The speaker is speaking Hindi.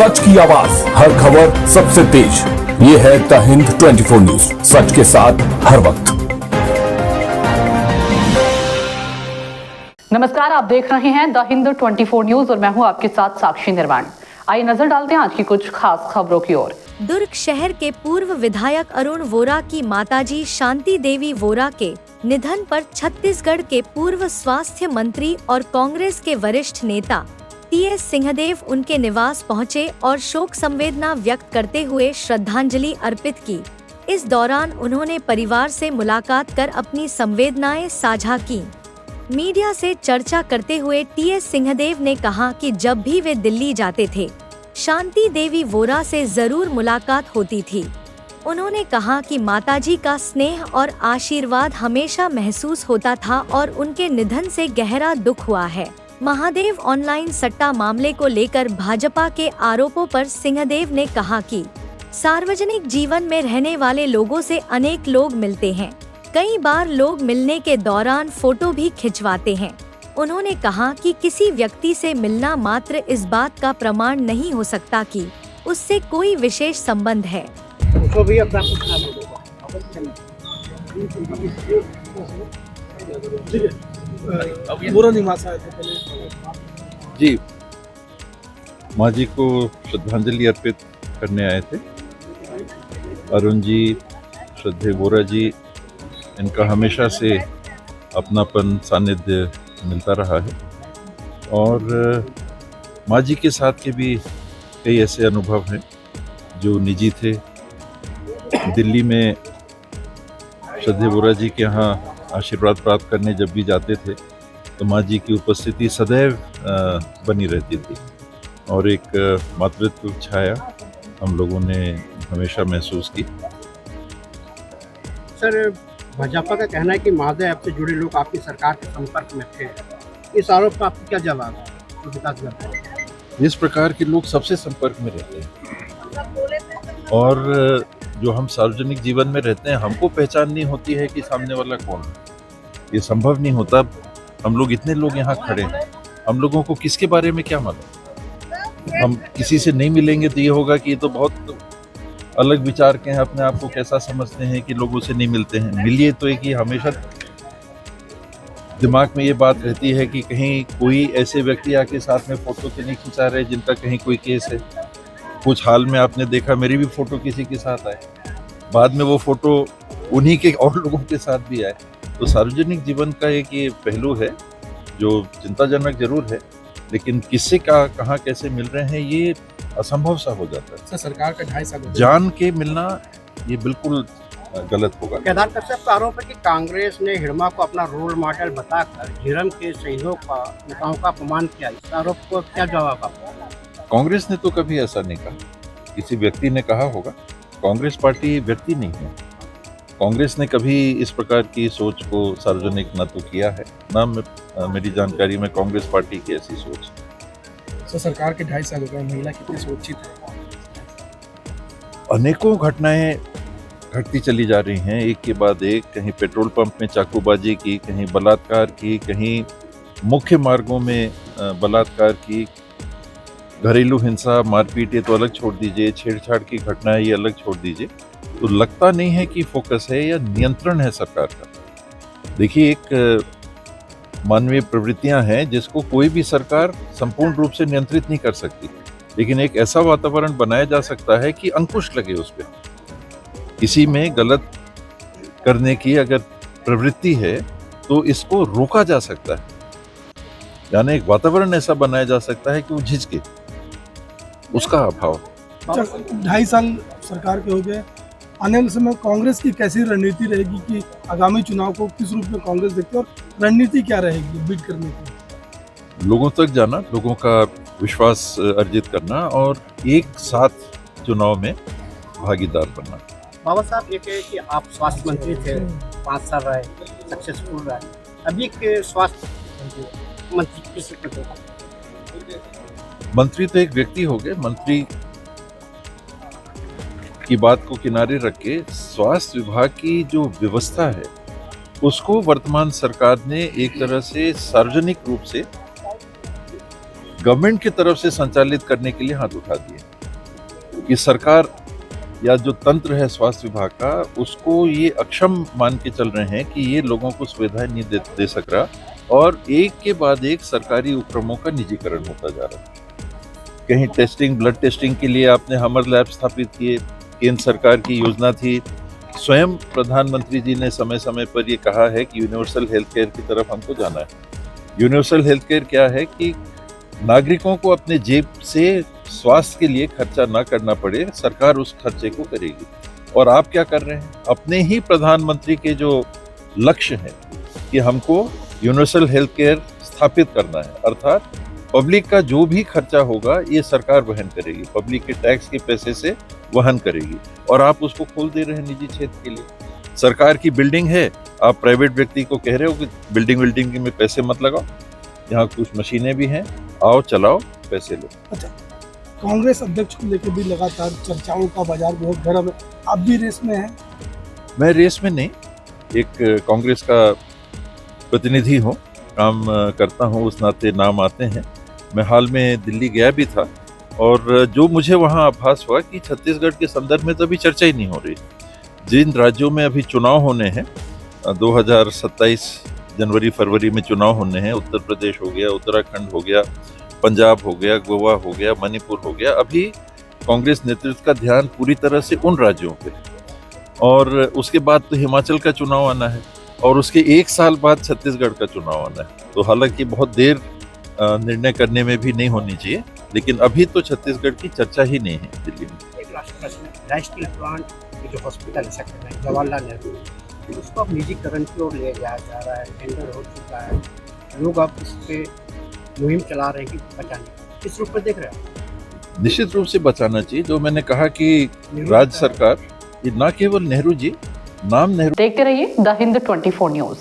सच की आवाज, हर खबर सबसे तेज। ये है द हिंद 24 न्यूज, सच के साथ हर वक्त। नमस्कार, आप देख रहे हैं द हिंद 24 न्यूज और मैं हूं आपके साथ साक्षी निर्वाण। आइए नजर डालते हैं आज की कुछ खास खबरों की ओर। दुर्ग शहर के पूर्व विधायक अरुण वोरा की माताजी शांति देवी वोरा के निधन पर छत्तीसगढ़ के पूर्व स्वास्थ्य मंत्री और कांग्रेस के वरिष्ठ नेता टीएस सिंहदेव उनके निवास पहुंचे और शोक संवेदना व्यक्त करते हुए श्रद्धांजलि अर्पित की। इस दौरान उन्होंने परिवार से मुलाकात कर अपनी संवेदनाएं साझा की। मीडिया से चर्चा करते हुए टीएस सिंहदेव ने कहा कि जब भी वे दिल्ली जाते थे, शांति देवी वोरा से जरूर मुलाकात होती थी। उन्होंने कहा कि माताजी का स्नेह और आशीर्वाद हमेशा महसूस होता था और उनके निधन से गहरा दुख हुआ है। महादेव ऑनलाइन सट्टा मामले को लेकर भाजपा के आरोपों पर सिंहदेव ने कहा कि सार्वजनिक जीवन में रहने वाले लोगों से अनेक लोग मिलते हैं। कई बार लोग मिलने के दौरान फोटो भी खिंचवाते हैं। उन्होंने कहा कि किसी व्यक्ति से मिलना मात्र इस बात का प्रमाण नहीं हो सकता कि उससे कोई विशेष संबंध है। जी, माँ जी को श्रद्धांजलि अर्पित करने आए थे। अरुण जी, श्रद्धे वोरा जी, इनका हमेशा से अपनापन सानिध्य मिलता रहा है और माँ जी के साथ के भी कई ऐसे अनुभव हैं जो निजी थे। दिल्ली में श्रद्धे वोरा जी के यहाँ आशीर्वाद प्राप्त करने जब भी जाते थे तो माँ जी की उपस्थिति सदैव बनी रहती थी और एक मातृत्व छाया हम लोगों ने हमेशा महसूस की। सर, भाजपा का कहना है कि महादेव ऐप से जुड़े लोग आपकी सरकार के संपर्क में थे। इस आरोप का आपको क्या जवाब है? इस प्रकार के लोग सबसे संपर्क में रहते हैं और जो हम सार्वजनिक जीवन में रहते हैं, हमको पहचान नहीं होती है कि सामने वाला कौन है। ये संभव नहीं होता। हम लोग इतने लोग यहाँ खड़े हैं, हम लोगों को किसके बारे में क्या मालूम। हम किसी से नहीं मिलेंगे तो ये होगा कि ये तो बहुत अलग विचार के हैं, अपने आप को कैसा समझते हैं कि लोगों से नहीं मिलते हैं। मिलिए तो एक ही हमेशा दिमाग में ये बात रहती है कि कहीं कोई ऐसे व्यक्ति आके साथ में फोटो तो नहीं खिंचा रहे जिनका कहीं कोई केस है। कुछ हाल में आपने देखा मेरी भी फोटो किसी के साथ आए, बाद में वो फोटो उन्हीं के और लोगों के साथ भी आए। तो सार्वजनिक जीवन का एक ये पहलू है जो चिंताजनक जरूर है, लेकिन किससे कहाँ कैसे मिल रहे हैं ये असंभव सा हो जाता है। सरकार का 2.5 साल जान के मिलना ये बिल्कुल गलत होगा। केदार कश्यप का आरोप है कि कांग्रेस ने हिड़मा को अपना रोल मॉडल बताकर झीरम के सहयोग का नेताओं का अपमान किया। इस आरोप को क्या जवाब आपका? कांग्रेस ने तो कभी ऐसा नहीं कहा, किसी व्यक्ति ने कहा होगा। कांग्रेस पार्टी व्यक्ति नहीं है। कांग्रेस ने कभी इस प्रकार की सोच को सार्वजनिक न तो किया है, न मेरी जानकारी में कांग्रेस पार्टी की ऐसी सोच। तो सरकार के 2.5 साल हो गए, महिला कितनी सुरक्षित है? अनेकों घटनाएं घटती चली जा रही हैं, एक के बाद एक। कहीं पेट्रोल पंप में चाकूबाजी की, कहीं बलात्कार की, कहीं मुख्य मार्गों में बलात्कार की, घरेलू हिंसा, मारपीट ये तो अलग छोड़ दीजिए, छेड़छाड़ की घटनाएं ये अलग छोड़ दीजिए। तो लगता नहीं है कि फोकस है या नियंत्रण है सरकार का। देखिए, एक मानवीय प्रवृत्तियां हैं जिसको कोई भी सरकार संपूर्ण रूप से नियंत्रित नहीं कर सकती, लेकिन एक ऐसा वातावरण बनाया जा सकता है कि अंकुश लगे उस पर। किसी में गलत करने की अगर प्रवृत्ति है तो इसको रोका जा सकता है, यानी एक वातावरण ऐसा बनाया जा सकता है कि वो झिझके। उसका अभाव। 2.5 साल सरकार के हो गए, आने वाले समय कांग्रेस की कैसी रणनीति रहेगी कि आगामी चुनाव को किस रूप में कांग्रेस देखती है और रणनीति क्या रहेगी बीट करने की? लोगों तक जाना, लोगों का विश्वास अर्जित करना और एक साथ चुनाव में भागीदार बनना। बाबा साहब, ये कहे कि आप स्वास्थ्य मंत्री थे, 5 साल रहे, सक्सेसफुल रहे। अभी के स्वास्थ्य मंत्री किस रूप में? मंत्री तो एक व्यक्ति हो गए। मंत्री की बात को किनारे रख के स्वास्थ्य विभाग की जो व्यवस्था है उसको वर्तमान सरकार ने एक तरह से सार्वजनिक रूप से गवर्नमेंट की तरफ से संचालित करने के लिए हाथ उठा दिए। कि सरकार या जो तंत्र है स्वास्थ्य विभाग का, उसको ये अक्षम मान के चल रहे हैं कि ये लोगों को सुविधाएं नहीं दे सक रहा, और एक के बाद एक सरकारी उपक्रमों का निजीकरण होता जा रहा है। कहीं टेस्टिंग, ब्लड टेस्टिंग के लिए आपने हमर लैब स्थापित किए, केंद्र सरकार की योजना थी। स्वयं प्रधानमंत्री जी ने समय समय पर ये कहा है कि यूनिवर्सल हेल्थ केयर की तरफ हमको जाना है। यूनिवर्सल हेल्थ केयर क्या है कि नागरिकों को अपने जेब से स्वास्थ्य के लिए खर्चा ना करना पड़े, सरकार उस खर्चे को करेगी। और आप क्या कर रहे हैं? अपने ही प्रधानमंत्री के जो लक्ष्य हैं कि हमको यूनिवर्सल हेल्थ केयर स्थापित करना है, अर्थात पब्लिक का जो भी खर्चा होगा ये सरकार वहन करेगी, पब्लिक के टैक्स के पैसे से वहन करेगी, और आप उसको खोल दे रहे हैं निजी क्षेत्र के लिए। सरकार की बिल्डिंग है, आप प्राइवेट व्यक्ति को कह रहे हो कि बिल्डिंग में पैसे मत लगाओ, यहाँ कुछ मशीनें भी हैं, आओ चलाओ, पैसे लो। अच्छा, कांग्रेस अध्यक्ष को लेकर भी लगातार चर्चाओं का बाजार बहुत गर्म है, आप भी रेस में हैं? मैं रेस में नहीं, एक कांग्रेस का प्रतिनिधि हूँ, काम करता हूँ, उस नाते नाम आते हैं। मैं हाल में दिल्ली गया भी था, और जो मुझे वहाँ आभास हुआ कि छत्तीसगढ़ के संदर्भ में तो अभी चर्चा ही नहीं हो रही। जिन राज्यों में अभी चुनाव होने हैं, 2027 जनवरी फरवरी में चुनाव होने हैं, उत्तर प्रदेश हो गया, उत्तराखंड हो गया, पंजाब हो गया, गोवा हो गया, मणिपुर हो गया, अभी कांग्रेस नेतृत्व का ध्यान पूरी तरह से उन राज्यों पे, और उसके बाद तो हिमाचल का चुनाव आना है, और उसके 1 साल बाद छत्तीसगढ़ का चुनाव आना है। तो हालांकि बहुत देर निर्णय करने में भी नहीं होनी चाहिए, लेकिन अभी तो छत्तीसगढ़ की चर्चा ही नहीं है दिल्ली में। एक लास्ट प्रश्न, राइस स्टील प्लांट जो हॉस्पिटल सेक्टर है जवाहरलाल नेहरू, उसको अब निजीकरण की ओर ले जाया जा रहा है, टेंडर हो चुका है, लोग अब इस पे मुहिम चला रहे हैं कि बचाने की। किस रूप में देख रहे हैं? निश्चित रूप से बचाना चाहिए। जो मैंने कहा कि राज्य सरकार, ये ना केवल नेहरू जी, नाम नेहरू देखते रहिए द हिंद 24 न्यूज।